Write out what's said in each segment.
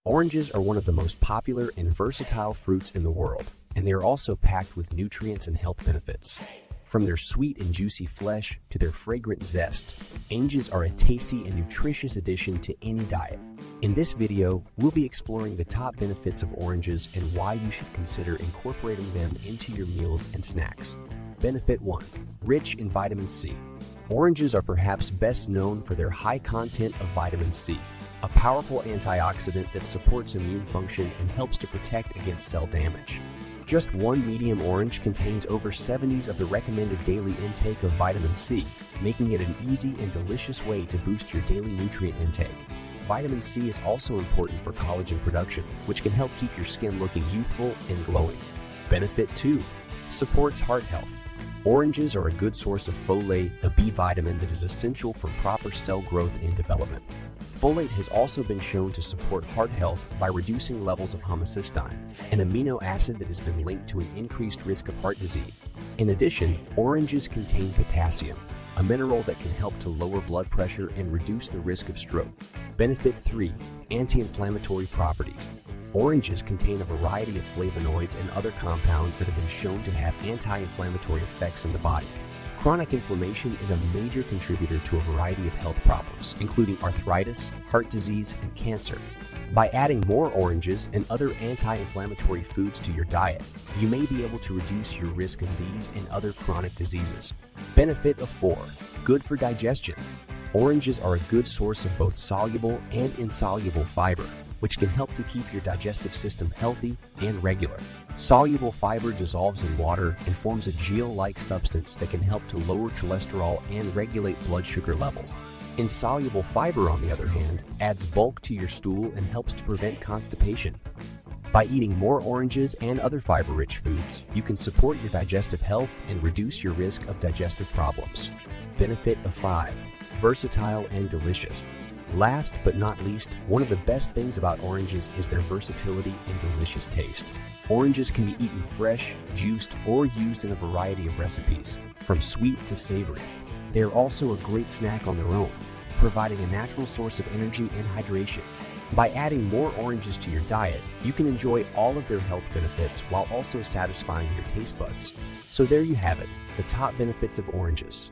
Oranges are one of the most popular and versatile fruits in the world, and they are also packed with nutrients and health benefits. From their sweet and juicy flesh to their fragrant zest, oranges are a tasty and nutritious addition to any diet. In this video, we'll be exploring the top benefits of oranges and why you should consider incorporating them into your meals and snacks. Benefit 1. Rich in vitamin C. Oranges are perhaps best known for their high content of vitamin C, a powerful antioxidant that supports immune function and helps to protect against cell damage. Just one medium orange contains over 70s of the recommended daily intake of vitamin C, making it an easy and delicious way to boost your daily nutrient intake. Vitamin C is also important for collagen production, which can help keep your skin looking youthful and glowing. Benefit 2. Supports heart health. Oranges are a good source of folate, a B vitamin that is essential for proper cell growth and development. Folate has also been shown to support heart health by reducing levels of homocysteine, an amino acid that has been linked to an increased risk of heart disease. In addition, oranges contain potassium, a mineral that can help to lower blood pressure and reduce the risk of stroke. Benefit 3. Anti-inflammatory properties. Oranges contain a variety of flavonoids and other compounds that have been shown to have anti-inflammatory effects in the body. Chronic inflammation is a major contributor to a variety of health problems, including arthritis, heart disease, and cancer. By adding more oranges and other anti-inflammatory foods to your diet, you may be able to reduce your risk of these and other chronic diseases. Benefit of 4. Good for digestion. Oranges are a good source of both soluble and insoluble fiber, which can help to keep your digestive system healthy and regular. Soluble fiber dissolves in water and forms a gel-like substance that can help to lower cholesterol and regulate blood sugar levels. Insoluble fiber, on the other hand, adds bulk to your stool and helps to prevent constipation. By eating more oranges and other fiber-rich foods, you can support your digestive health and reduce your risk of digestive problems. Benefit of 5. Versatile and delicious. Last but not least, one of the best things about oranges is their versatility and delicious taste. Oranges can be eaten fresh, juiced, or used in a variety of recipes, from sweet to savory. They are also a great snack on their own, providing a natural source of energy and hydration. By adding more oranges to your diet, you can enjoy all of their health benefits while also satisfying your taste buds. So there you have it, the top benefits of oranges.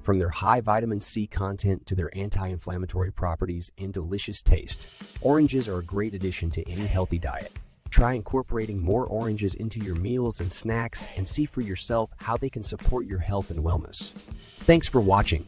From their high vitamin C content to their anti-inflammatory properties and delicious taste, oranges are a great addition to any healthy diet. Try incorporating more oranges into your meals and snacks and see for yourself how they can support your health and wellness. Thanks for watching.